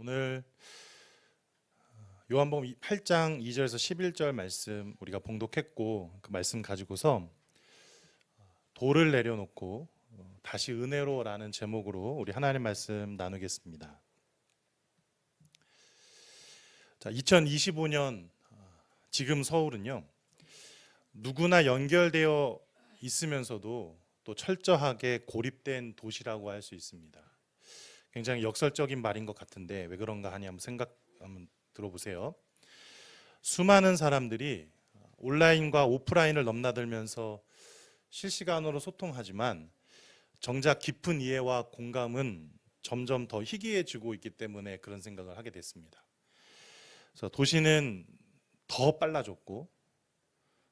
오늘 요한복음 8장 2절에서 11절 말씀 우리가 봉독했고, 그 말씀 가지고서 돌을 내려놓고 다시 은혜로라는 제목으로 우리 하나님 말씀 나누겠습니다. 자, 2025년 지금 서울은요, 누구나 연결되어 있으면서도 또 철저하게 고립된 도시라고 할 수 있습니다. 굉장히 역설적인 말인 것 같은데 왜 그런가 하니 한번 들어보세요. 수많은 사람들이 온라인과 오프라인을 넘나들면서 실시간으로 소통하지만 정작 깊은 이해와 공감은 점점 더 희귀해지고 있기 때문에 그런 생각을 하게 됐습니다. 그래서 도시는 더 빨라졌고,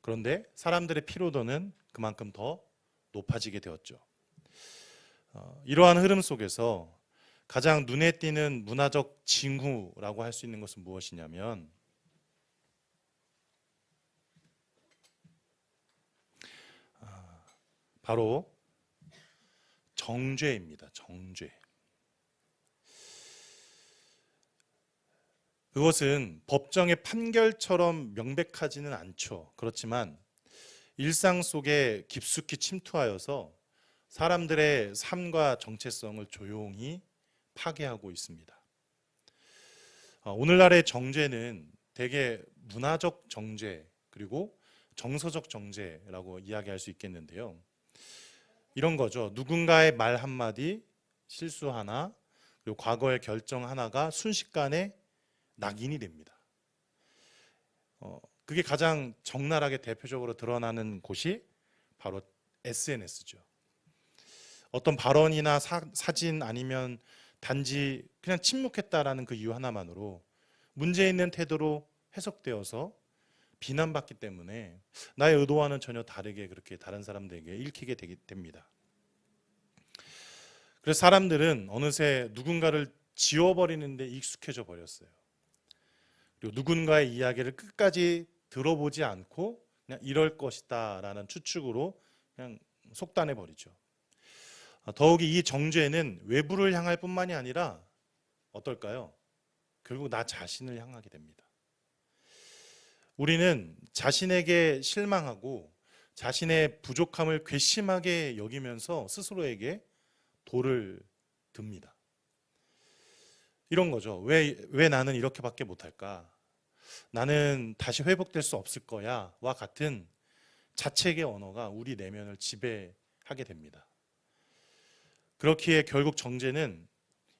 그런데 사람들의 피로도는 그만큼 더 높아지게 되었죠. 이러한 흐름 속에서 가장 눈에 띄는 문화적 징후라고 할 수 있는 것은 무엇이냐면 바로 정죄입니다. 정죄. 그것은 법정의 판결처럼 명백하지는 않죠. 그렇지만 일상 속에 깊숙이 침투하여서 사람들의 삶과 정체성을 조용히 파괴하고 있습니다. 오늘날의 정죄는 대개 문화적 정죄 그리고 정서적 정죄라고 이야기할 수 있겠는데요. 이런 거죠. 누군가의 말 한마디, 실수 하나, 그리고 과거의 결정 하나가 순식간에 낙인이 됩니다. 그게 가장 적나라하게 대표적으로 드러나는 곳이 바로 SNS죠. 어떤 발언이나 사진 아니면 단지 그냥 침묵했다라는 그 이유 하나만으로 문제 있는 태도로 해석되어서 비난받기 때문에 나의 의도와는 전혀 다르게 그렇게 다른 사람들에게 읽히게 됩니다. 그래서 사람들은 어느새 누군가를 지워버리는 데 익숙해져 버렸어요. 그리고 누군가의 이야기를 끝까지 들어보지 않고 그냥 이럴 것이다 라는 추측으로 그냥 속단해 버리죠. 더욱이 이 정죄는 외부를 향할 뿐만이 아니라 어떨까요? 결국 나 자신을 향하게 됩니다. 우리는 자신에게 실망하고 자신의 부족함을 괘씸하게 여기면서 스스로에게 돌을 듭니다. 이런 거죠. 왜 나는 이렇게밖에 못할까? 나는 다시 회복될 수 없을 거야 와 같은 자책의 언어가 우리 내면을 지배하게 됩니다. 그렇기에 결국 정죄는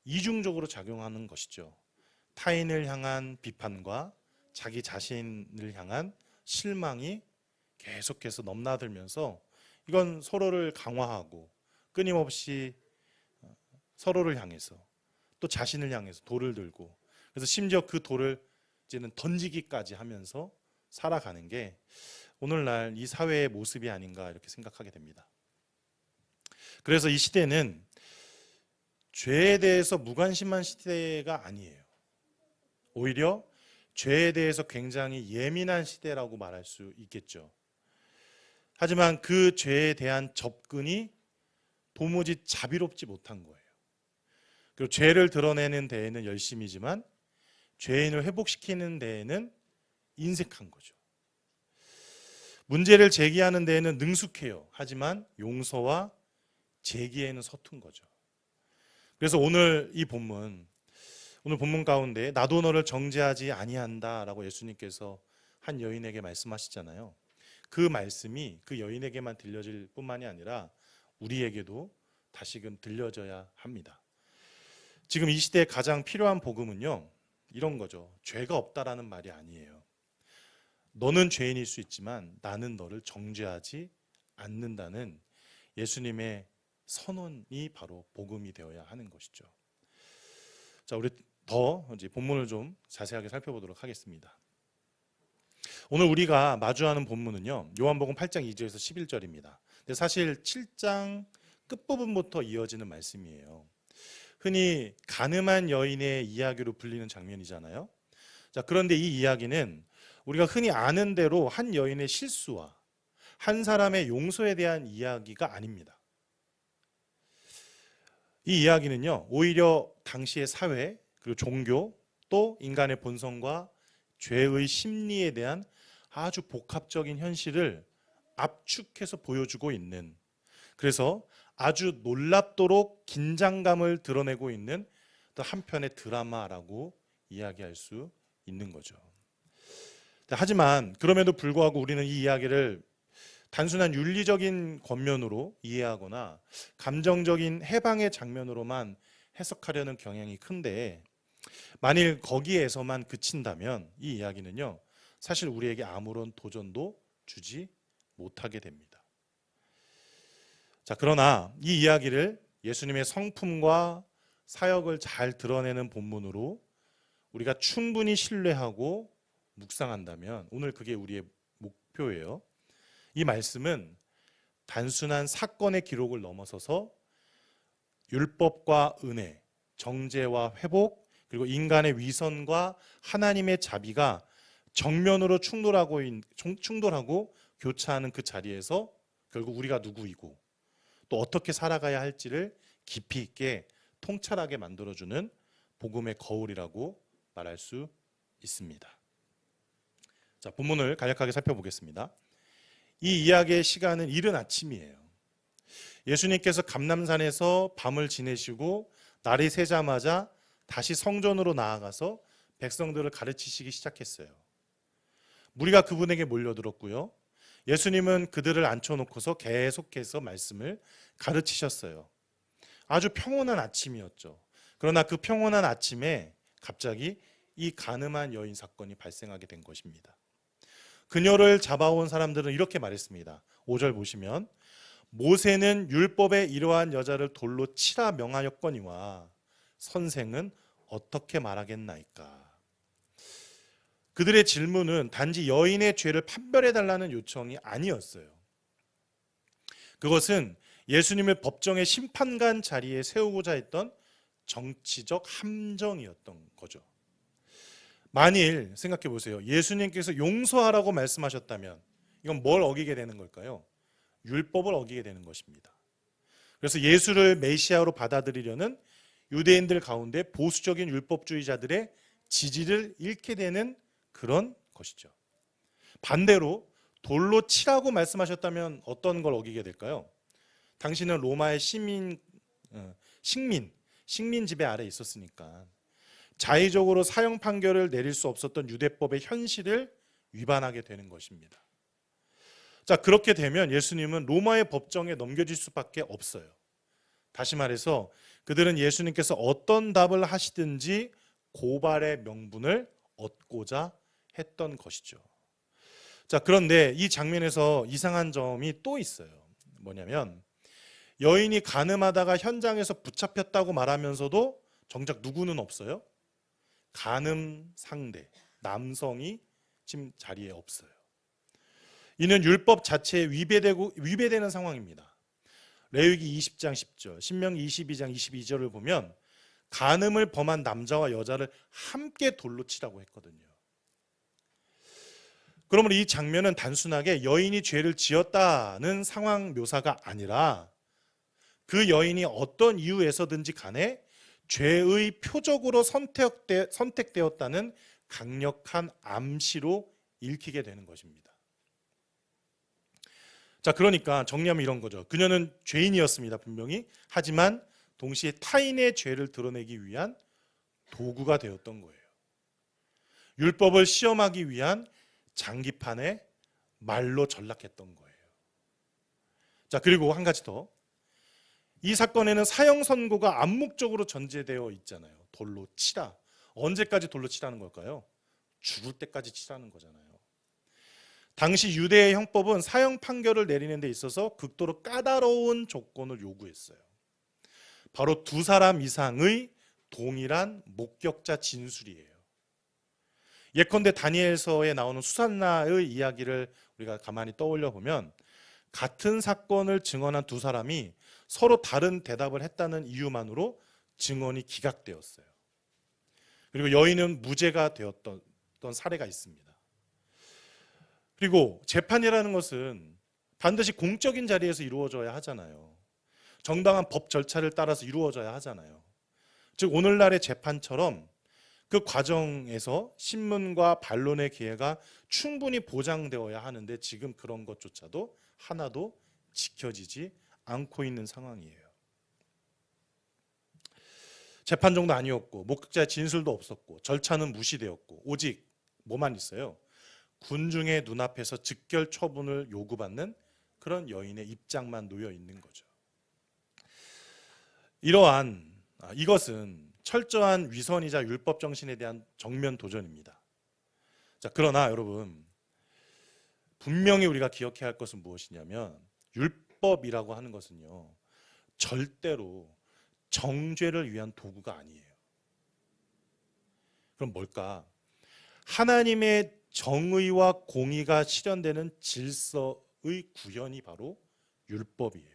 이중적으로 작용하는 것이죠. 타인을 향한 비판과 자기 자신을 향한 실망이 계속해서 넘나들면서 이건 서로를 강화하고 끊임없이 서로를 향해서 또 자신을 향해서 돌을 들고, 그래서 심지어 그 돌을 이제는 던지기까지 하면서 살아가는 게 오늘날 이 사회의 모습이 아닌가 이렇게 생각하게 됩니다. 그래서 이 시대는 죄에 대해서 무관심한 시대가 아니에요. 오히려 죄에 대해서 굉장히 예민한 시대라고 말할 수 있겠죠. 하지만 그 죄에 대한 접근이 도무지 자비롭지 못한 거예요. 그리고 죄를 드러내는 데에는 열심이지만 죄인을 회복시키는 데에는 인색한 거죠. 문제를 제기하는 데에는 능숙해요. 하지만 용서와 제기에는 서툰 거죠. 그래서 오늘 본문 가운데 나도 너를 정죄하지 아니한다라고 예수님께서 한 여인에게 말씀하시잖아요. 그 말씀이 그 여인에게만 들려질 뿐만이 아니라 우리에게도 다시금 들려져야 합니다. 지금 이 시대에 가장 필요한 복음은요, 이런 거죠. 죄가 없다라는 말이 아니에요. 너는 죄인일 수 있지만 나는 너를 정죄하지 않는다는 예수님의 선언이 바로 복음이 되어야 하는 것이죠. 자, 우리 더 이제 본문을 좀 자세하게 살펴보도록 하겠습니다. 오늘 우리가 마주하는 본문은요, 요한복음 8장 2절에서 11절입니다. 근데 사실 7장 끝부분부터 이어지는 말씀이에요. 흔히 가늠한 여인의 이야기로 불리는 장면이잖아요. 자, 그런데 이 이야기는 우리가 흔히 아는 대로 한 여인의 실수와 한 사람의 용서에 대한 이야기가 아닙니다. 이 이야기는요, 오히려 당시의 사회 그리고 종교, 또 인간의 본성과 죄의 심리에 대한 아주 복합적인 현실을 압축해서 보여주고 있는, 그래서 아주 놀랍도록 긴장감을 드러내고 있는 또 한편의 드라마라고 이야기할 수 있는 거죠. 하지만 그럼에도 불구하고 우리는 이 이야기를 단순한 윤리적인 권면으로 이해하거나 감정적인 해방의 장면으로만 해석하려는 경향이 큰데, 만일 거기에서만 그친다면 이 이야기는요, 사실 우리에게 아무런 도전도 주지 못하게 됩니다. 자, 그러나 이 이야기를 예수님의 성품과 사역을 잘 드러내는 본문으로 우리가 충분히 신뢰하고 묵상한다면, 오늘 그게 우리의 목표예요. 이 말씀은 단순한 사건의 기록을 넘어서서 율법과 은혜, 정죄와 회복, 그리고 인간의 위선과 하나님의 자비가 정면으로 충돌하고 교차하는 그 자리에서 결국 우리가 누구이고 또 어떻게 살아가야 할지를 깊이 있게 통찰하게 만들어주는 복음의 거울이라고 말할 수 있습니다. 자, 본문을 간략하게 살펴보겠습니다. 이 이야기의 시간은 이른 아침이에요. 예수님께서 감람산에서 밤을 지내시고 날이 새자마자 다시 성전으로 나아가서 백성들을 가르치시기 시작했어요. 무리가 그분에게 몰려들었고요. 예수님은 그들을 앉혀놓고서 계속해서 말씀을 가르치셨어요. 아주 평온한 아침이었죠. 그러나 그 평온한 아침에 갑자기 이 간음한 여인 사건이 발생하게 된 것입니다. 그녀를 잡아온 사람들은 이렇게 말했습니다. 5절 보시면, 모세는 율법에 이러한 여자를 돌로 치라 명하였거니와 선생은 어떻게 말하겠나이까. 그들의 질문은 단지 여인의 죄를 판별해달라는 요청이 아니었어요. 그것은 예수님을 법정의 심판관 자리에 세우고자 했던 정치적 함정이었던 거죠. 만일 생각해 보세요. 예수님께서 용서하라고 말씀하셨다면 이건 뭘 어기게 되는 걸까요? 율법을 어기게 되는 것입니다. 그래서 예수를 메시아로 받아들이려는 유대인들 가운데 보수적인 율법주의자들의 지지를 잃게 되는 그런 것이죠. 반대로 돌로 치라고 말씀하셨다면 어떤 걸 어기게 될까요? 당신은 로마의 식민 지배 아래 있었으니까 자의적으로 사형 판결을 내릴 수 없었던 유대법의 현실을 위반하게 되는 것입니다. 자, 그렇게 되면 예수님은 로마의 법정에 넘겨질 수밖에 없어요. 다시 말해서 그들은 예수님께서 어떤 답을 하시든지 고발의 명분을 얻고자 했던 것이죠. 자, 그런데 이 장면에서 이상한 점이 또 있어요. 뭐냐면 여인이 간음하다가 현장에서 붙잡혔다고 말하면서도 정작 누구는 없어요? 간음 상대, 남성이 지금 자리에 없어요. 이는 율법 자체에 위배되는 상황입니다. 레위기 20장 10절, 신명기 22장 22절을 보면 간음을 범한 남자와 여자를 함께 돌로 치라고 했거든요. 그러면 이 장면은 단순하게 여인이 죄를 지었다는 상황 묘사가 아니라 그 여인이 어떤 이유에서든지 간에 죄의 표적으로 선택되었다는 강력한 암시로 읽히게 되는 것입니다. 자, 그러니까 정리하면 이런 거죠. 그녀는 죄인이었습니다, 분명히. 하지만 동시에 타인의 죄를 드러내기 위한 도구가 되었던 거예요. 율법을 시험하기 위한 장기판에 말로 전락했던 거예요. 자, 그리고 한 가지 더. 이 사건에는 사형 선고가 암묵적으로 전제되어 있잖아요. 돌로 치라. 언제까지 돌로 치라는 걸까요? 죽을 때까지 치라는 거잖아요. 당시 유대의 형법은 사형 판결을 내리는 데 있어서 극도로 까다로운 조건을 요구했어요. 바로 2사람 이상의 동일한 목격자 진술이에요. 예컨대 다니엘서에 나오는 수산나의 이야기를 우리가 가만히 떠올려 보면 같은 사건을 증언한 2사람이 서로 다른 대답을 했다는 이유만으로 증언이 기각되었어요. 그리고 여인은 무죄가 되었던 사례가 있습니다. 그리고 재판이라는 것은 반드시 공적인 자리에서 이루어져야 하잖아요. 정당한 법 절차를 따라서 이루어져야 하잖아요. 즉 오늘날의 재판처럼 그 과정에서 신문과 반론의 기회가 충분히 보장되어야 하는데 지금 그런 것조차도 하나도 지켜지지 않고 있는 상황이에요. 재판정도 아니었고 목격자의 진술도 없었고 절차는 무시되었고 오직 뭐만 있어요? 군중의 눈앞에서 즉결 처분을 요구받는 그런 여인의 입장만 놓여 있는 거죠. 이것은 철저한 위선이자 율법 정신에 대한 정면 도전입니다. 자, 그러나 여러분 분명히 우리가 기억해야 할 것은 무엇이냐면 율법이라고 하는 것은요 절대로 정죄를 위한 도구가 아니에요. 그럼 뭘까? 하나님의 정의와 공의가 실현되는 질서의 구현이 바로 율법이에요.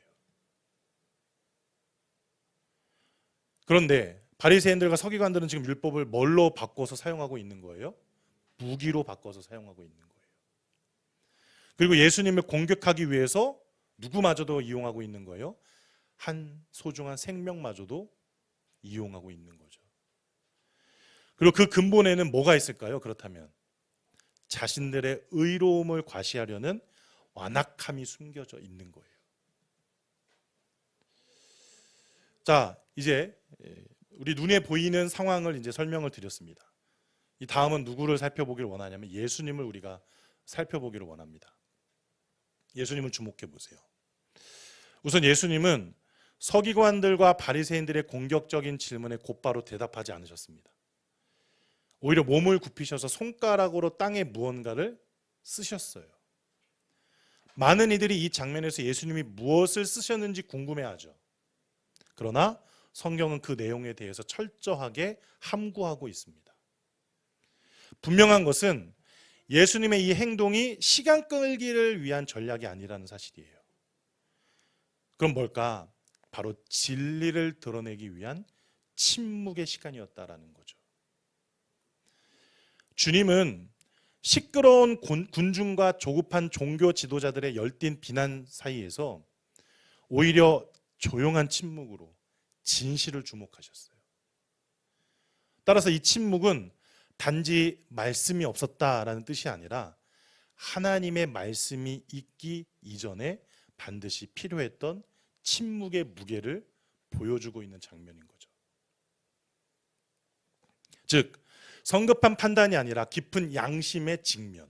그런데 바리새인들과 서기관들은 지금 율법을 뭘로 바꿔서 사용하고 있는 거예요? 무기로 바꿔서 사용하고 있는 거예요. 그리고 예수님을 공격하기 위해서 누구마저도 이용하고 있는 거예요? 한 소중한 생명마저도 이용하고 있는 거죠. 그리고 그 근본에는 뭐가 있을까요? 그렇다면 자신들의 의로움을 과시하려는 완악함이 숨겨져 있는 거예요. 자, 이제 우리 눈에 보이는 상황을 이제 설명을 드렸습니다. 이 다음은 누구를 살펴보기를 원하냐면 예수님을 우리가 살펴보기를 원합니다. 예수님을 주목해 보세요. 우선 예수님은 서기관들과 바리새인들의 공격적인 질문에 곧바로 대답하지 않으셨습니다. 오히려 몸을 굽히셔서 손가락으로 땅에 무언가를 쓰셨어요. 많은 이들이 이 장면에서 예수님이 무엇을 쓰셨는지 궁금해하죠. 그러나 성경은 그 내용에 대해서 철저하게 함구하고 있습니다. 분명한 것은 예수님의 이 행동이 시간 끌기를 위한 전략이 아니라는 사실이에요. 그럼 뭘까? 바로 진리를 드러내기 위한 침묵의 시간이었다라는 거죠. 주님은 시끄러운 군중과 조급한 종교 지도자들의 열띤 비난 사이에서 오히려 조용한 침묵으로 진실을 주목하셨어요. 따라서 이 침묵은 단지 말씀이 없었다라는 뜻이 아니라 하나님의 말씀이 있기 이전에 반드시 필요했던 침묵의 무게를 보여주고 있는 장면인 거죠. 즉 성급한 판단이 아니라 깊은 양심의 직면.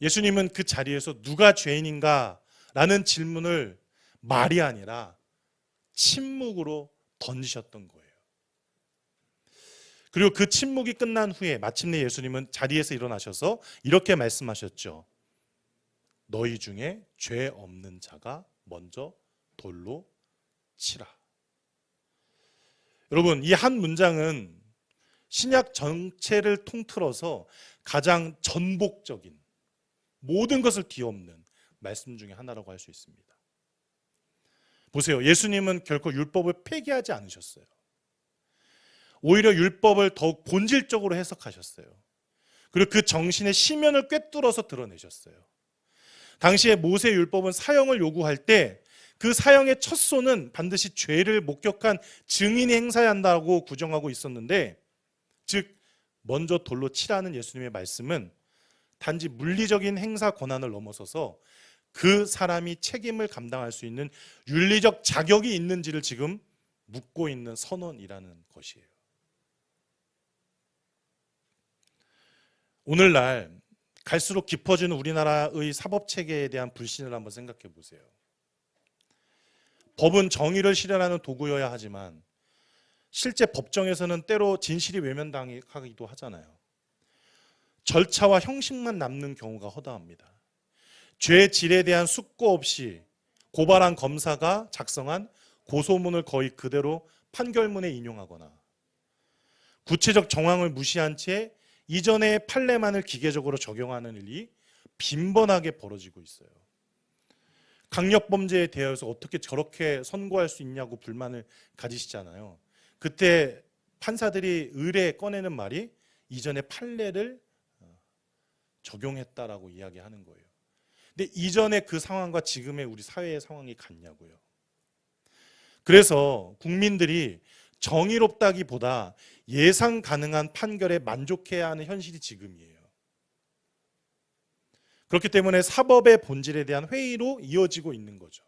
예수님은 그 자리에서 누가 죄인인가 라는 질문을 말이 아니라 침묵으로 던지셨던 거예요. 그리고 그 침묵이 끝난 후에 마침내 예수님은 자리에서 일어나셔서 이렇게 말씀하셨죠. 너희 중에 죄 없는 자가 먼저 돌로 치라. 여러분, 이 한 문장은 신약 전체를 통틀어서 가장 전복적인 모든 것을 뒤엎는 말씀 중에 하나라고 할 수 있습니다. 보세요. 예수님은 결코 율법을 폐기하지 않으셨어요. 오히려 율법을 더욱 본질적으로 해석하셨어요. 그리고 그 정신의 심연을 꿰뚫어서 드러내셨어요. 당시에 모세 율법은 사형을 요구할 때 그 사형의 첫손은 반드시 죄를 목격한 증인이 행사해야 한다고 구정하고 있었는데, 즉 먼저 돌로 치라는 예수님의 말씀은 단지 물리적인 행사 권한을 넘어서서 그 사람이 책임을 감당할 수 있는 윤리적 자격이 있는지를 지금 묻고 있는 선언이라는 것이에요. 오늘날 갈수록 깊어지는 우리나라의 사법체계에 대한 불신을 한번 생각해 보세요. 법은 정의를 실현하는 도구여야 하지만 실제 법정에서는 때로 진실이 외면당하기도 하잖아요. 절차와 형식만 남는 경우가 허다합니다. 죄의 질에 대한 숙고 없이 고발한 검사가 작성한 고소문을 거의 그대로 판결문에 인용하거나 구체적 정황을 무시한 채 이전의 판례만을 기계적으로 적용하는 일이 빈번하게 벌어지고 있어요. 강력범죄에 대해서 어떻게 저렇게 선고할 수 있냐고 불만을 가지시잖아요. 그때 판사들이 의뢰에 꺼내는 말이 이전의 판례를 적용했다라고 이야기하는 거예요. 근데 이전의 그 상황과 지금의 우리 사회의 상황이 같냐고요. 그래서 국민들이 정의롭다기보다 예상 가능한 판결에 만족해야 하는 현실이 지금이에요. 그렇기 때문에 사법의 본질에 대한 회의로 이어지고 있는 거죠.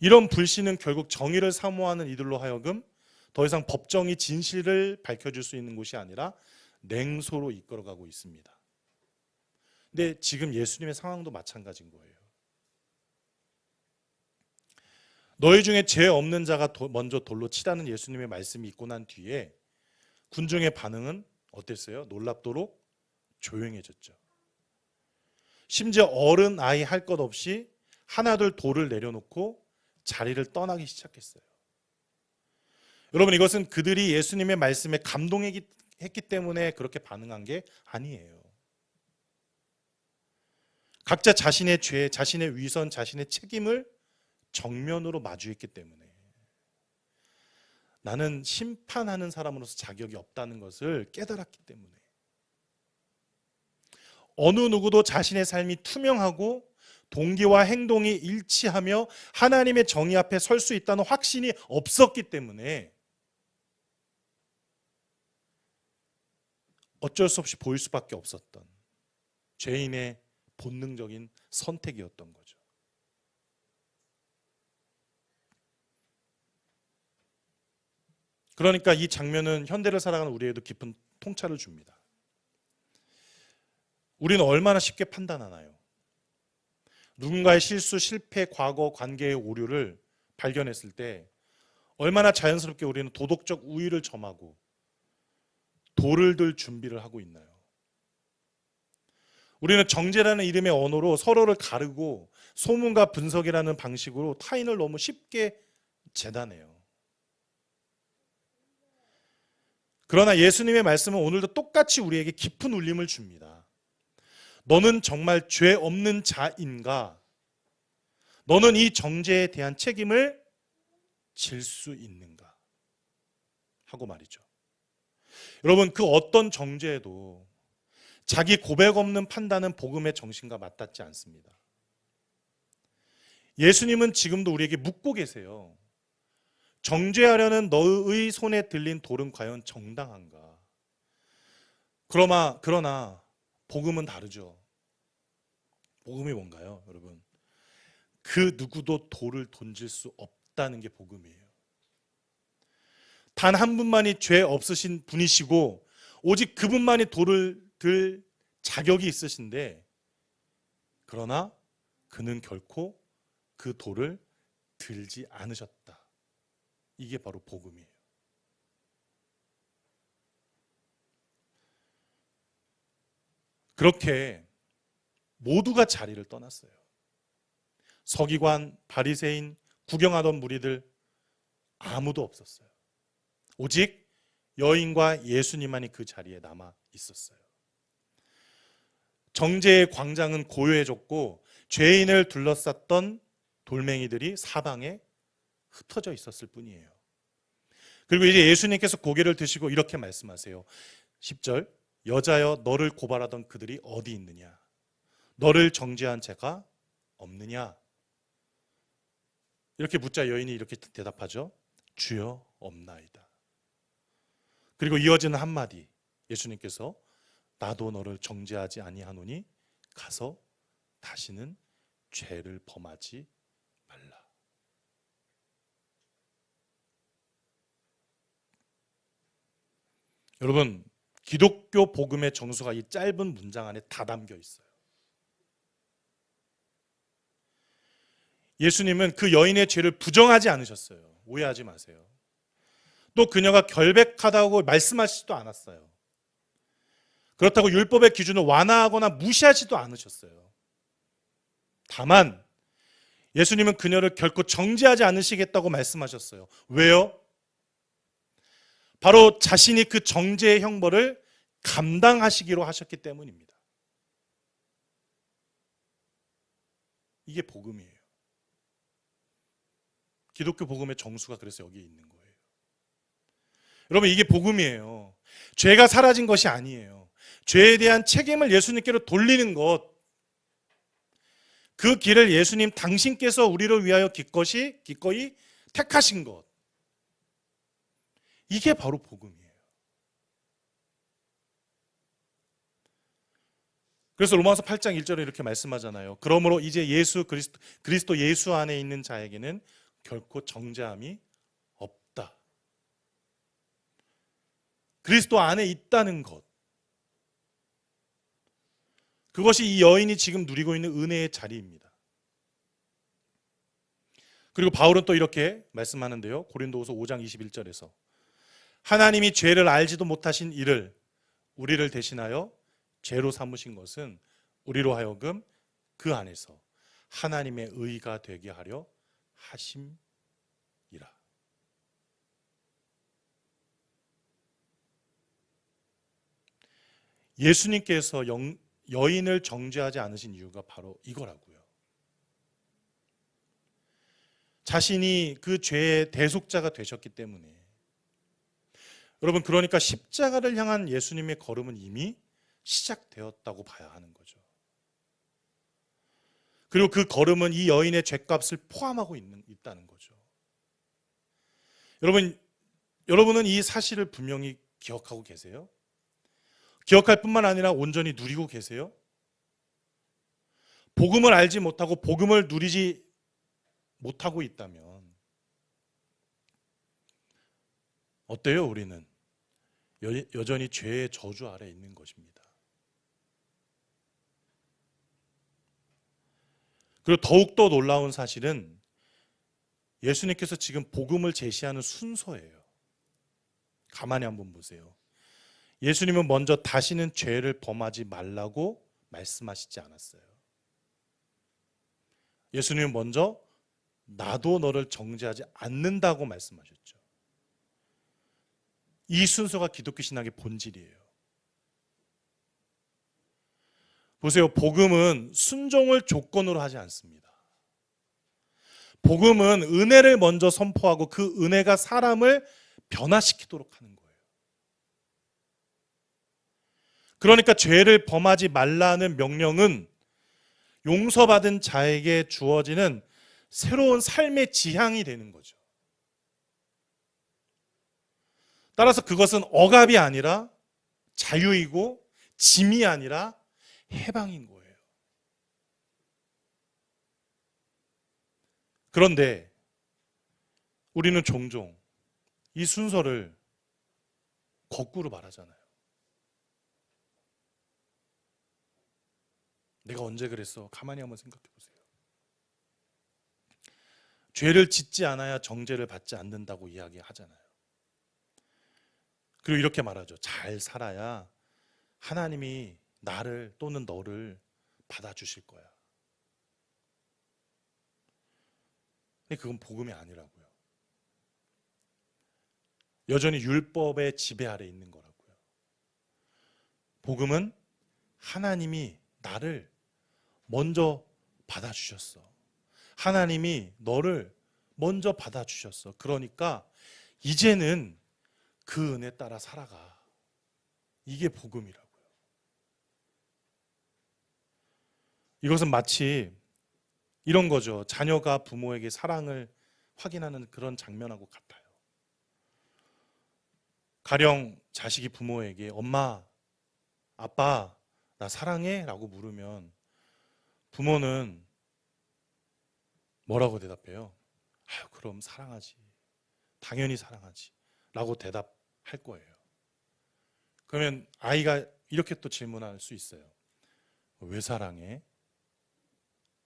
이런 불신은 결국 정의를 사모하는 이들로 하여금 더 이상 법정이 진실을 밝혀줄 수 있는 곳이 아니라 냉소로 이끌어가고 있습니다. 근데 지금 예수님의 상황도 마찬가지인 거예요. 너희 중에 죄 없는 자가 먼저 돌로 치라는 예수님의 말씀이 있고 난 뒤에 군중의 반응은 어땠어요? 놀랍도록 조용해졌죠. 심지어 어른 아이 할 것 없이 하나둘 돌을 내려놓고 자리를 떠나기 시작했어요. 여러분, 이것은 그들이 예수님의 말씀에 감동했기 때문에 그렇게 반응한 게 아니에요. 각자 자신의 죄, 자신의 위선, 자신의 책임을 정면으로 마주했기 때문에 나는 심판하는 사람으로서 자격이 없다는 것을 깨달았기 때문에 어느 누구도 자신의 삶이 투명하고 동기와 행동이 일치하며 하나님의 정의 앞에 설 수 있다는 확신이 없었기 때문에 어쩔 수 없이 보일 수밖에 없었던 죄인의 본능적인 선택이었던 거죠. 그러니까 이 장면은 현대를 살아가는 우리에도 깊은 통찰을 줍니다. 우리는 얼마나 쉽게 판단하나요? 누군가의 실수, 실패, 과거, 관계의 오류를 발견했을 때 얼마나 자연스럽게 우리는 도덕적 우위를 점하고 돌을 들 준비를 하고 있나요? 우리는 정죄라는 이름의 언어로 서로를 가르고 소문과 분석이라는 방식으로 타인을 너무 쉽게 재단해요. 그러나 예수님의 말씀은 오늘도 똑같이 우리에게 깊은 울림을 줍니다. 너는 정말 죄 없는 자인가? 너는 이 정죄에 대한 책임을 질 수 있는가? 하고 말이죠. 여러분, 그 어떤 정죄에도 자기 고백 없는 판단은 복음의 정신과 맞닿지 않습니다. 예수님은 지금도 우리에게 묻고 계세요. 정죄하려는 너의 손에 들린 돌은 과연 정당한가? 그러나 복음은 다르죠. 복음이 뭔가요, 여러분? 그 누구도 돌을 던질 수 없다는 게 복음이에요. 단 한 분만이 죄 없으신 분이시고 오직 그분만이 돌을 들 자격이 있으신데, 그러나 그는 결코 그 돌을 들지 않으셨다. 이게 바로 복음이에요. 그렇게 모두가 자리를 떠났어요. 서기관, 바리새인, 구경하던 무리들 아무도 없었어요. 오직 여인과 예수님만이 그 자리에 남아 있었어요. 정죄의 광장은 고요해졌고 죄인을 둘러쌌던 돌멩이들이 사방에 흩어져 있었을 뿐이에요. 그리고 이제 예수님께서 고개를 드시고 이렇게 말씀하세요. 10절, 여자여 너를 고발하던 그들이 어디 있느냐? 너를 정죄한 자가 없느냐? 이렇게 묻자 여인이 이렇게 대답하죠. 주여, 없나이다. 그리고 이어지는 한마디, 예수님께서 나도 너를 정죄하지 아니하노니 가서 다시는 죄를 범하지 말라. 여러분, 기독교 복음의 정수가 이 짧은 문장 안에 다 담겨 있어요. 예수님은 그 여인의 죄를 부정하지 않으셨어요. 오해하지 마세요. 또 그녀가 결백하다고 말씀하시지도 않았어요. 그렇다고 율법의 기준을 완화하거나 무시하지도 않으셨어요. 다만 예수님은 그녀를 결코 정죄하지 않으시겠다고 말씀하셨어요. 왜요? 바로 자신이 그 정죄의 형벌을 감당하시기로 하셨기 때문입니다. 이게 복음이에요. 기독교 복음의 정수가 그래서 여기에 있는 거예요. 여러분, 이게 복음이에요. 죄가 사라진 것이 아니에요. 죄에 대한 책임을 예수님께로 돌리는 것, 그 길을 예수님 당신께서 우리를 위하여 기꺼이 택하신 것, 이게 바로 복음이에요. 그래서 로마서 8장 1절에 이렇게 말씀하잖아요. 그러므로 이제 그리스도 예수 안에 있는 자에게는 결코 정죄함이 없다. 그리스도 안에 있다는 것. 그것이 이 여인이 지금 누리고 있는 은혜의 자리입니다. 그리고 바울은 또 이렇게 말씀하는데요. 고린도후서 5장 21절에서 하나님이 죄를 알지도 못하신 이를 우리를 대신하여 죄로 삼으신 것은 우리로 하여금 그 안에서 하나님의 의가 되게 하려 하심이라. 예수님께서 여인을 정죄하지 않으신 이유가 바로 이거라고요. 자신이 그 죄의 대속자가 되셨기 때문에. 여러분, 그러니까 십자가를 향한 예수님의 걸음은 이미 시작되었다고 봐야 하는 거죠. 그리고 그 걸음은 이 여인의 죄값을 포함하고 있다는 거죠. 여러분은 이 사실을 분명히 기억하고 계세요? 기억할 뿐만 아니라 온전히 누리고 계세요? 복음을 알지 못하고 복음을 누리지 못하고 있다면 어때요? 우리는 여전히 죄의 저주 아래 있는 것입니다. 그리고 더욱더 놀라운 사실은 예수님께서 지금 복음을 제시하는 순서예요. 가만히 한번 보세요. 예수님은 먼저 다시는 죄를 범하지 말라고 말씀하시지 않았어요. 예수님은 먼저 나도 너를 정죄하지 않는다고 말씀하셨죠. 이 순서가 기독교 신학의 본질이에요. 보세요. 복음은 순종을 조건으로 하지 않습니다. 복음은 은혜를 먼저 선포하고 그 은혜가 사람을 변화시키도록 하는 거예요. 그러니까 죄를 범하지 말라는 명령은 용서받은 자에게 주어지는 새로운 삶의 지향이 되는 거죠. 따라서 그것은 억압이 아니라 자유이고 짐이 아니라 해방인 거예요. 그런데 우리는 종종 이 순서를 거꾸로 말하잖아요. 내가 언제 그랬어? 가만히 한번 생각해 보세요. 죄를 짓지 않아야 정죄를 받지 않는다고 이야기하잖아요. 그리고 이렇게 말하죠. 잘 살아야 하나님이 나를 또는 너를 받아주실 거야. 근데 그건 복음이 아니라고요. 여전히 율법의 지배 아래 있는 거라고요. 복음은 하나님이 나를 먼저 받아주셨어. 하나님이 너를 먼저 받아주셨어. 그러니까 이제는 그 은혜 따라 살아가. 이게 복음이라고요. 이것은 마치 이런 거죠. 자녀가 부모에게 사랑을 확인하는 그런 장면하고 같아요. 가령 자식이 부모에게 엄마, 아빠, 나 사랑해? 라고 물으면 부모는 뭐라고 대답해요? 아유, 그럼 사랑하지. 당연히 사랑하지. 라고 대답할 거예요. 그러면 아이가 이렇게 또 질문할 수 있어요. 왜 사랑해?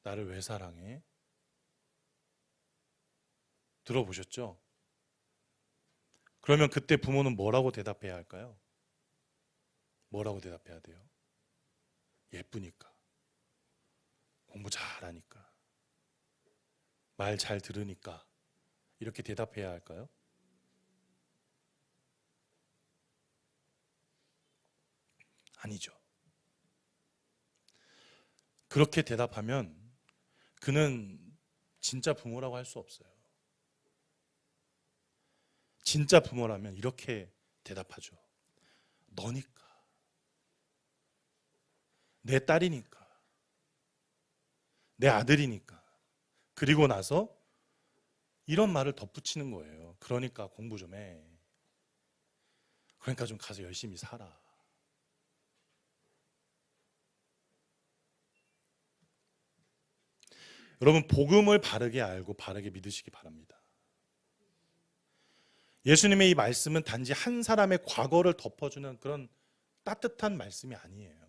나를 왜 사랑해? 들어보셨죠? 그러면 그때 부모는 뭐라고 대답해야 할까요? 뭐라고 대답해야 돼요? 예쁘니까, 공부 잘하니까, 말 잘 들으니까, 이렇게 대답해야 할까요? 아니죠. 그렇게 대답하면 그는 진짜 부모라고 할 수 없어요. 진짜 부모라면 이렇게 대답하죠. 너니까, 내 딸이니까, 내 아들이니까. 그리고 나서 이런 말을 덧붙이는 거예요. 그러니까 공부 좀 해. 그러니까 좀 가서 열심히 살아. 여러분, 복음을 바르게 알고 바르게 믿으시기 바랍니다. 예수님의 이 말씀은 단지 한 사람의 과거를 덮어주는 그런 따뜻한 말씀이 아니에요.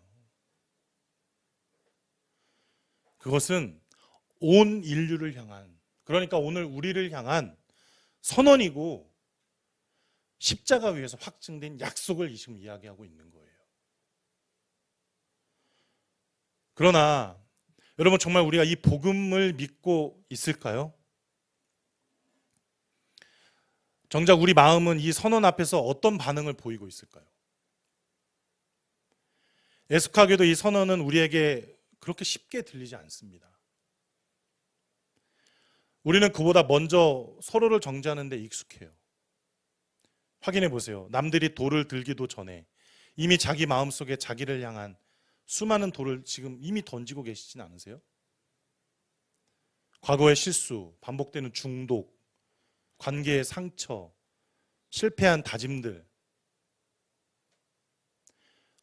그것은 온 인류를 향한, 그러니까 오늘 우리를 향한 선언이고 십자가 위에서 확증된 약속을 지금 이야기하고 있는 거예요. 그러나 여러분, 정말 우리가 이 복음을 믿고 있을까요? 정작 우리 마음은 이 선언 앞에서 어떤 반응을 보이고 있을까요? 애석하게도 이 선언은 우리에게 그렇게 쉽게 들리지 않습니다. 우리는 그보다 먼저 서로를 정죄하는 데 익숙해요. 확인해 보세요. 남들이 돌을 들기도 전에 이미 자기 마음속에 자기를 향한 수많은 돌을 지금 이미 던지고 계시진 않으세요? 과거의 실수, 반복되는 중독, 관계의 상처, 실패한 다짐들,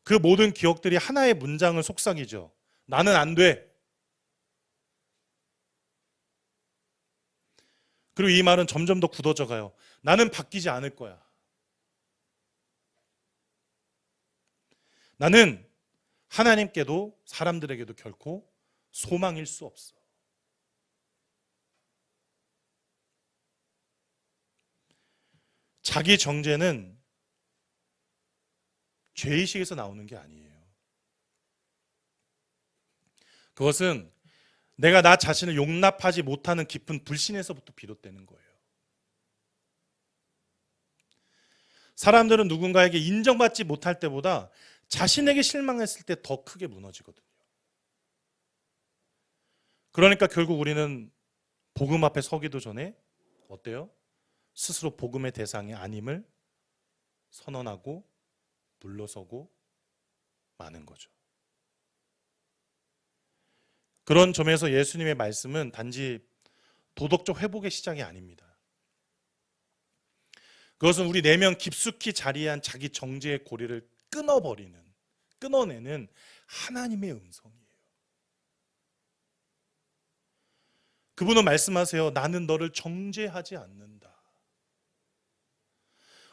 그 모든 기억들이 하나의 문장을 속삭이죠. 나는 안 돼. 그리고 이 말은 점점 더 굳어져 가요. 나는 바뀌지 않을 거야. 나는 하나님께도 사람들에게도 결코 소망일 수 없어. 자기 정죄는 죄의식에서 나오는 게 아니에요. 그것은 내가 나 자신을 용납하지 못하는 깊은 불신에서부터 비롯되는 거예요. 사람들은 누군가에게 인정받지 못할 때보다 자신에게 실망했을 때 더 크게 무너지거든요. 그러니까 결국 우리는 복음 앞에 서기도 전에 어때요? 스스로 복음의 대상이 아님을 선언하고 물러서고 마는 거죠. 그런 점에서 예수님의 말씀은 단지 도덕적 회복의 시작이 아닙니다. 그것은 우리 내면 깊숙이 자리한 자기 정죄의 고리를 끊어내는 하나님의 음성이에요. 그분은 말씀하세요. 나는 너를 정죄하지 않는다.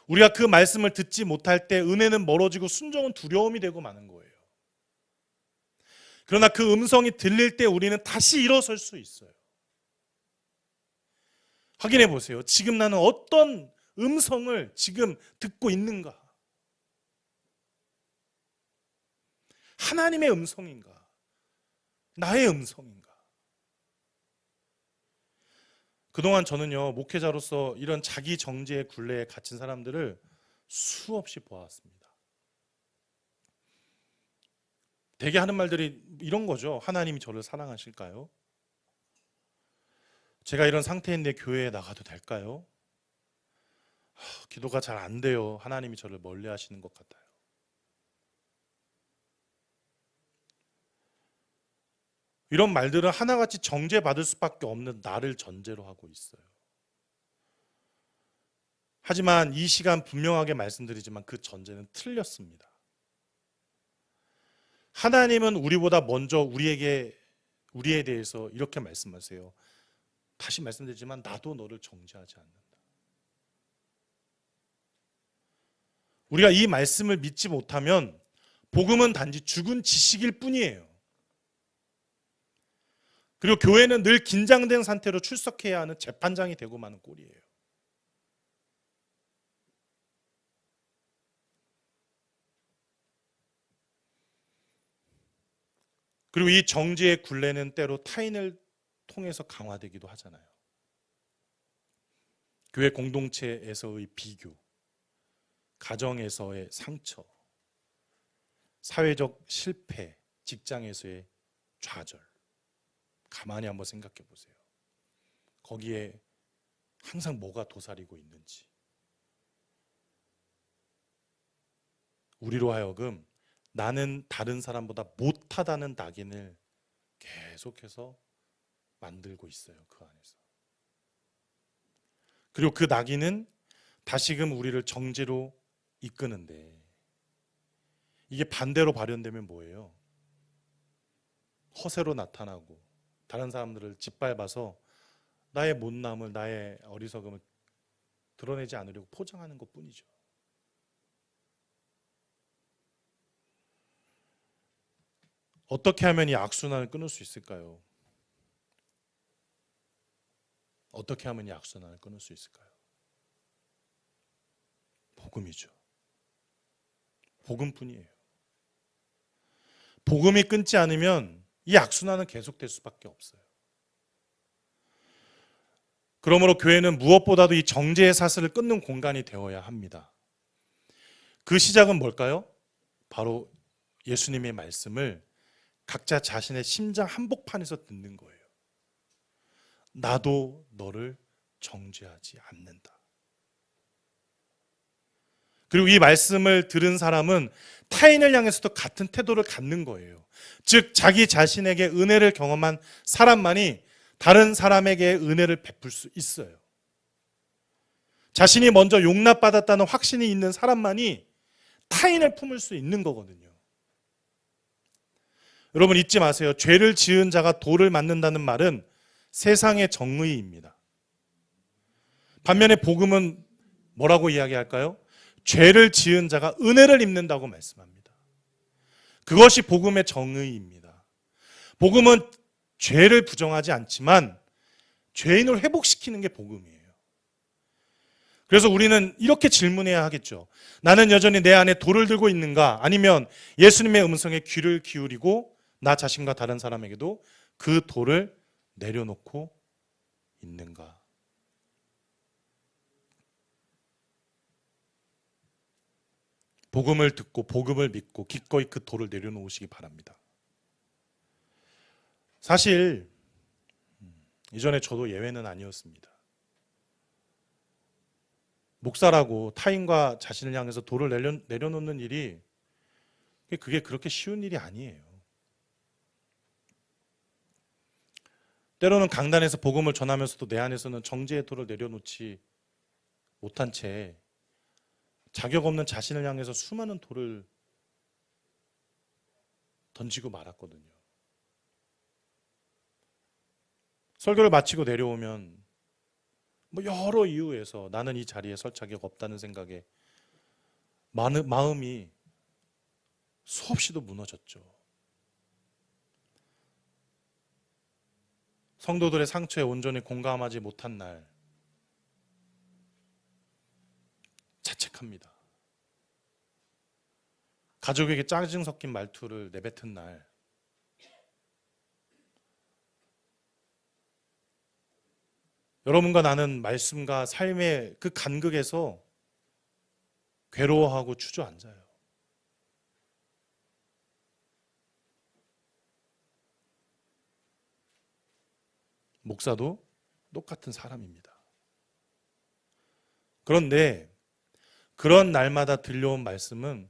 우리가 그 말씀을 듣지 못할 때 은혜는 멀어지고 순종은 두려움이 되고 마는 거예요. 그러나 그 음성이 들릴 때 우리는 다시 일어설 수 있어요. 확인해 보세요. 지금 나는 어떤 음성을 지금 듣고 있는가? 하나님의 음성인가? 나의 음성인가? 그동안 저는요, 목회자로서 이런 자기 정죄의 굴레에 갇힌 사람들을 수없이 보았습니다. 대개 하는 말들이 이런 거죠. 하나님이 저를 사랑하실까요? 제가 이런 상태인데 교회에 나가도 될까요? 기도가 잘 안 돼요. 하나님이 저를 멀리 하시는 것 같아요. 이런 말들은 하나같이 정죄받을 수밖에 없는 나를 전제로 하고 있어요. 하지만 이 시간 분명하게 말씀드리지만 그 전제는 틀렸습니다. 하나님은 우리보다 먼저 우리에 대해서 이렇게 말씀하세요. 다시 말씀드리지만 나도 너를 정죄하지 않는다. 우리가 이 말씀을 믿지 못하면 복음은 단지 죽은 지식일 뿐이에요. 그리고 교회는 늘 긴장된 상태로 출석해야 하는 재판장이 되고 마는 꼴이에요. 그리고 이 정죄의 굴레는 때로 타인을 통해서 강화되기도 하잖아요. 교회 공동체에서의 비교, 가정에서의 상처, 사회적 실패, 직장에서의 좌절. 가만히 한번 생각해 보세요. 거기에 항상 뭐가 도사리고 있는지. 우리로 하여금 나는 다른 사람보다 못하다는 낙인을 계속해서 만들고 있어요. 그 안에서. 그리고 그 낙인은 다시금 우리를 정죄로 이끄는데 이게 반대로 발현되면 뭐예요? 허세로 나타나고 다른 사람들을 짓밟아서 나의 못남을, 나의 어리석음을 드러내지 않으려고 포장하는 것뿐이죠. 어떻게 하면 이 악순환을 끊을 수 있을까요? 어떻게 하면 이 악순환을 끊을 수 있을까요? 복음이죠. 복음뿐이에요. 복음이 끊지 않으면 이 악순환은 계속될 수밖에 없어요. 그러므로 교회는 무엇보다도 이 정죄의 사슬을 끊는 공간이 되어야 합니다. 그 시작은 뭘까요? 바로 예수님의 말씀을 각자 자신의 심장 한복판에서 듣는 거예요. 나도 너를 정죄하지 않는다. 그리고 이 말씀을 들은 사람은 타인을 향해서도 같은 태도를 갖는 거예요. 즉 자기 자신에게 은혜를 경험한 사람만이 다른 사람에게 은혜를 베풀 수 있어요. 자신이 먼저 용납받았다는 확신이 있는 사람만이 타인을 품을 수 있는 거거든요. 여러분 잊지 마세요. 죄를 지은 자가 돌을 맞는다는 말은 세상의 정의입니다. 반면에 복음은 뭐라고 이야기할까요? 죄를 지은 자가 은혜를 입는다고 말씀합니다. 그것이 복음의 정의입니다. 복음은 죄를 부정하지 않지만 죄인을 회복시키는 게 복음이에요. 그래서 우리는 이렇게 질문해야 하겠죠. 나는 여전히 내 안에 돌을 들고 있는가? 아니면 예수님의 음성에 귀를 기울이고 나 자신과 다른 사람에게도 그 돌을 내려놓고 있는가? 복음을 듣고 복음을 믿고 기꺼이 그 돌을 내려놓으시기 바랍니다. 사실 이전에 저도 예외는 아니었습니다. 목사라고 타인과 자신을 향해서 돌을 내려놓는 일이 그게 그렇게 쉬운 일이 아니에요. 때로는 강단에서 복음을 전하면서도 내 안에서는 정죄의 돌을 내려놓지 못한 채 자격 없는 자신을 향해서 수많은 돌을 던지고 말았거든요. 설교를 마치고 내려오면 여러 이유에서 나는 이 자리에 설 자격 없다는 생각에 마음이 수없이도 무너졌죠. 성도들의 상처에 온전히 공감하지 못한 날 자책합니다. 가족에게 짜증 섞인 말투를 내뱉은 날 여러분과 나는 말씀과 삶의 그 간극에서 괴로워하고 주저앉아요. 목사도 똑같은 사람입니다. 그런데 그런 날마다 들려온 말씀은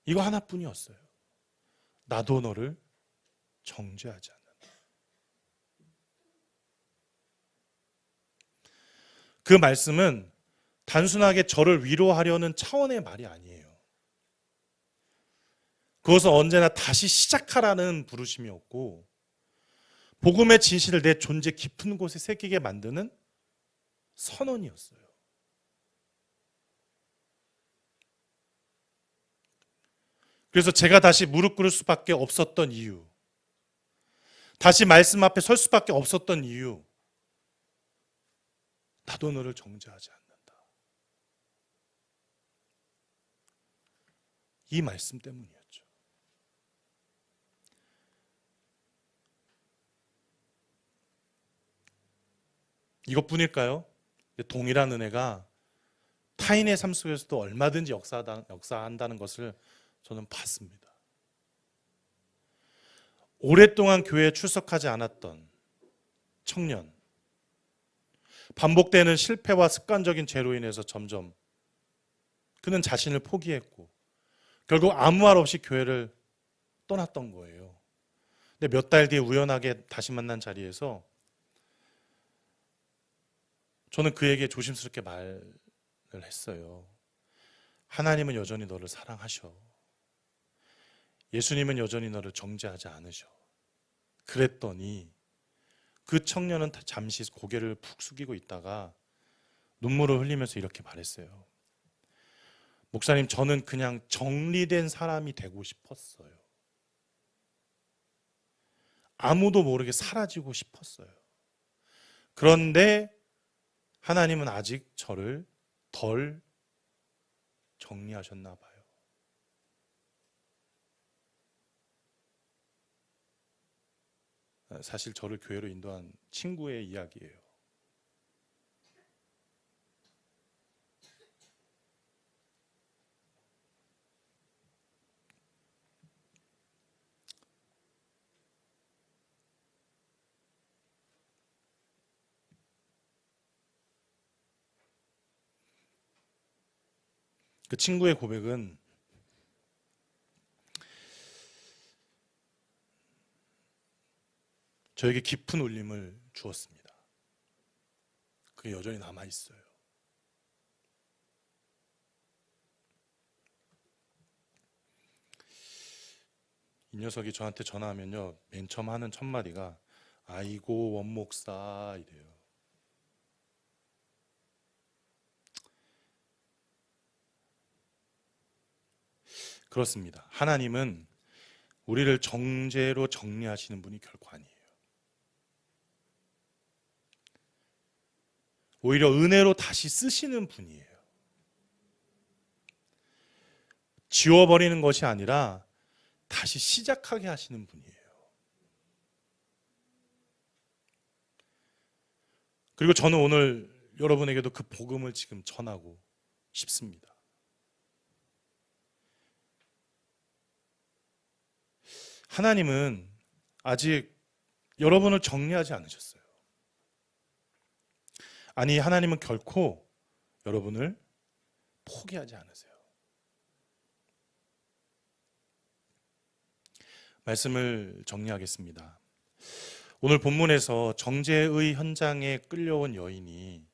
이거 하나뿐이었어요. 나도 너를 정죄하지 않는다. 그 말씀은 단순하게 저를 위로하려는 차원의 말이 아니에요. 그것은 언제나 다시 시작하라는 부르심이었고 복음의 진실을 내 존재 깊은 곳에 새기게 만드는 선언이었어요. 그래서 제가 다시 무릎 꿇을 수밖에 없었던 이유, 다시 말씀 앞에 설 수밖에 없었던 이유, 나도 너를 정죄하지 않는다. 이 말씀 때문이었죠. 이것뿐일까요? 동일한 은혜가 타인의 삶 속에서도 얼마든지 역사한다는 것을 저는 봤습니다. 오랫동안 교회에 출석하지 않았던 청년, 반복되는 실패와 습관적인 죄로 인해서 점점 그는 자신을 포기했고 결국 아무 말 없이 교회를 떠났던 거예요. 근데 몇 달 뒤에 우연하게 다시 만난 자리에서 저는 그에게 조심스럽게 말을 했어요. 하나님은 여전히 너를 사랑하셔. 예수님은 여전히 너를 정죄하지 않으셔. 그랬더니 그 청년은 잠시 고개를 푹 숙이고 있다가 눈물을 흘리면서 이렇게 말했어요. 목사님, 저는 그냥 정리된 사람이 되고 싶었어요. 아무도 모르게 사라지고 싶었어요. 그런데 하나님은 아직 저를 덜 정리하셨나 봐요. 사실 저를 교회로 인도한 친구의 이야기예요. 그 친구의 고백은 저에게 깊은 울림을 주었습니다. 그게 여전히 남아있어요. 이 녀석이 저한테 전화하면요, 맨 처음 하는 첫 마디가 아이고 원목사 이래요. 그렇습니다. 하나님은 우리를 정죄로 정리하시는 분이 결코 아니에요. 오히려 은혜로 다시 쓰시는 분이에요. 지워버리는 것이 아니라 다시 시작하게 하시는 분이에요. 그리고 저는 오늘 여러분에게도 그 복음을 지금 전하고 싶습니다. 하나님은 아직 여러분을 정리하지 않으셨어요. 아니, 하나님은 결코 여러분을 포기하지 않으세요. 말씀을 정리하겠습니다. 오늘 본문에서 정죄의 현장에 끌려온 여인이,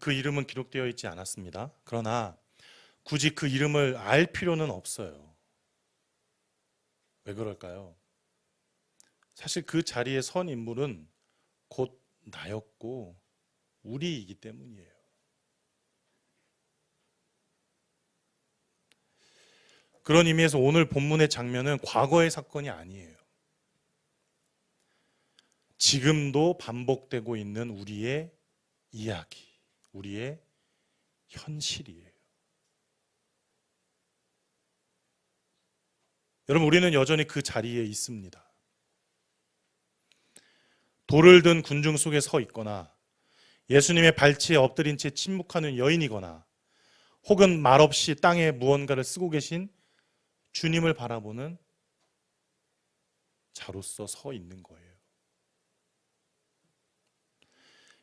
그 이름은 기록되어 있지 않았습니다. 그러나 굳이 그 이름을 알 필요는 없어요. 왜 그럴까요? 사실 그 자리에 선 인물은 곧 나였고 우리이기 때문이에요. 그런 의미에서 오늘 본문의 장면은 과거의 사건이 아니에요. 지금도 반복되고 있는 우리의 이야기, 우리의 현실이에요. 여러분, 우리는 여전히 그 자리에 있습니다. 돌을 든 군중 속에 서 있거나 예수님의 발치에 엎드린 채 침묵하는 여인이거나 혹은 말없이 땅에 무언가를 쓰고 계신 주님을 바라보는 자로서 서 있는 거예요.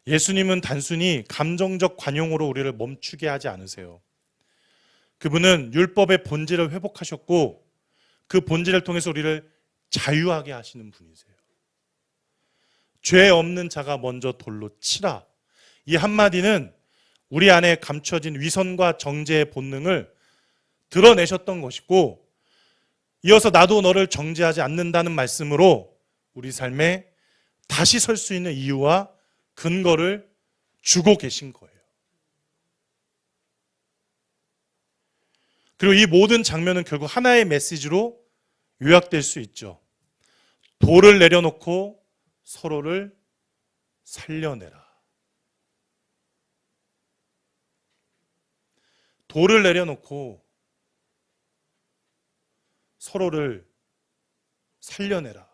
예수님은 단순히 감정적 관용으로 우리를 멈추게 하지 않으세요. 그분은 율법의 본질을 회복하셨고 그 본질을 통해서 우리를 자유하게 하시는 분이세요. 죄 없는 자가 먼저 돌로 치라. 이 한마디는 우리 안에 감춰진 위선과 정죄의 본능을 드러내셨던 것이고, 이어서 나도 너를 정죄하지 않는다는 말씀으로 우리 삶에 다시 설 수 있는 이유와 근거를 주고 계신 거예요. 그리고 이 모든 장면은 결국 하나의 메시지로 요약될 수 있죠. 돌을 내려놓고 서로를 살려내라. 돌을 내려놓고 서로를 살려내라.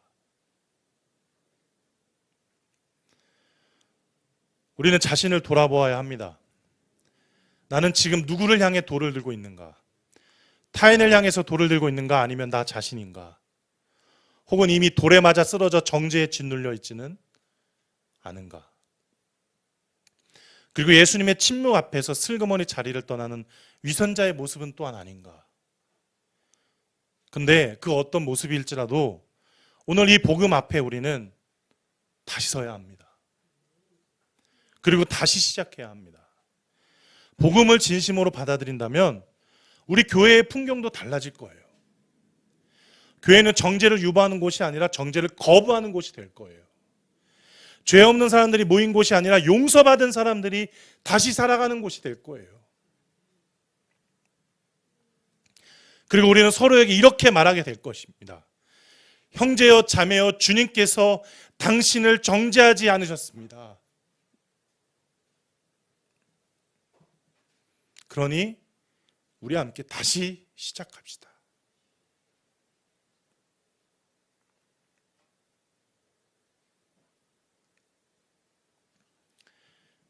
우리는 자신을 돌아보아야 합니다. 나는 지금 누구를 향해 돌을 들고 있는가? 타인을 향해서 돌을 들고 있는가? 아니면 나 자신인가? 혹은 이미 돌에 맞아 쓰러져 정죄에 짓눌려 있지는 않은가? 그리고 예수님의 침묵 앞에서 슬그머니 자리를 떠나는 위선자의 모습은 또한 아닌가? 근데 그 어떤 모습일지라도 오늘 이 복음 앞에 우리는 다시 서야 합니다. 그리고 다시 시작해야 합니다. 복음을 진심으로 받아들인다면 우리 교회의 풍경도 달라질 거예요. 교회는 정죄를 유발하는 곳이 아니라 정죄를 거부하는 곳이 될 거예요. 죄 없는 사람들이 모인 곳이 아니라 용서받은 사람들이 다시 살아가는 곳이 될 거예요. 그리고 우리는 서로에게 이렇게 말하게 될 것입니다. 형제여 자매여 주님께서 당신을 정죄하지 않으셨습니다. 그러니 우리 함께 다시 시작합시다.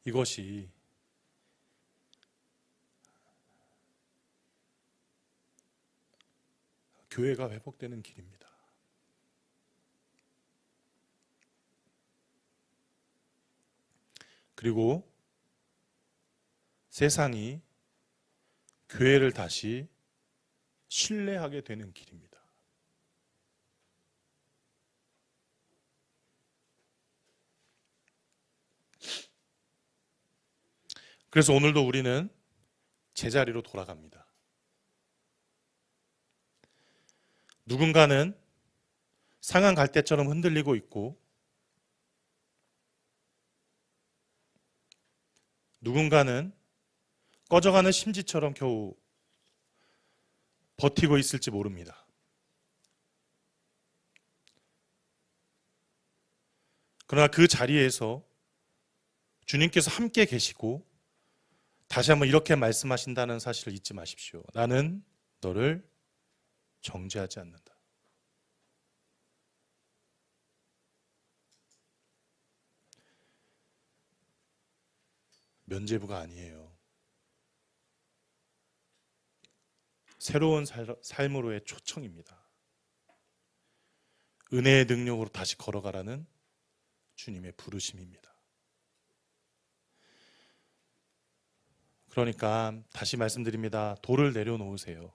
이것이 교회가 회복되는 길입니다. 그리고 세상이 교회를 다시 신뢰하게 되는 길입니다. 그래서 오늘도 우리는 제자리로 돌아갑니다. 누군가는 상한 갈대처럼 흔들리고 있고, 누군가는 꺼져가는 심지처럼 겨우 버티고 있을지 모릅니다. 그러나 그 자리에서 주님께서 함께 계시고 다시 한번 이렇게 말씀하신다는 사실을 잊지 마십시오. 나는 너를 정죄하지 않는다. 면죄부가 아니에요. 새로운 삶으로의 초청입니다. 은혜의 능력으로 다시 걸어가라는 주님의 부르심입니다. 그러니까 다시 말씀드립니다. 돌을 내려놓으세요.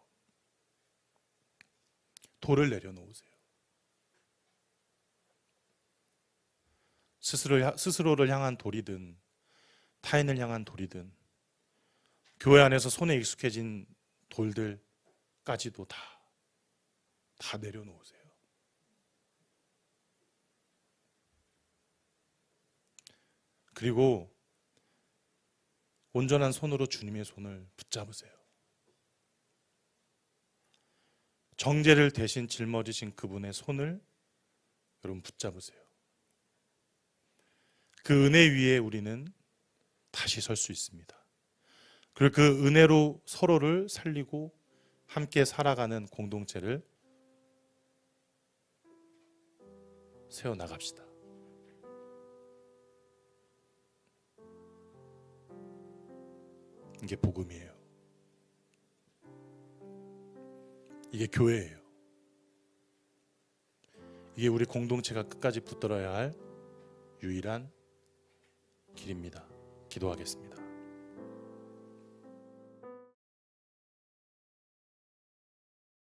돌을 내려놓으세요. 스스로를 향한 돌이든 타인을 향한 돌이든 교회 안에서 손에 익숙해진 돌들까지도 다 내려놓으세요. 그리고 온전한 손으로 주님의 손을 붙잡으세요. 정죄를 대신 짊어지신 그분의 손을 여러분 붙잡으세요. 그 은혜 위에 우리는 다시 설 수 있습니다. 그리고 그 은혜로 서로를 살리고 함께 살아가는 공동체를 세워나갑시다. 이게 복음이에요. 이게 교회예요. 이게 우리 공동체가 끝까지 붙들어야 할 유일한 길입니다. 기도하겠습니다.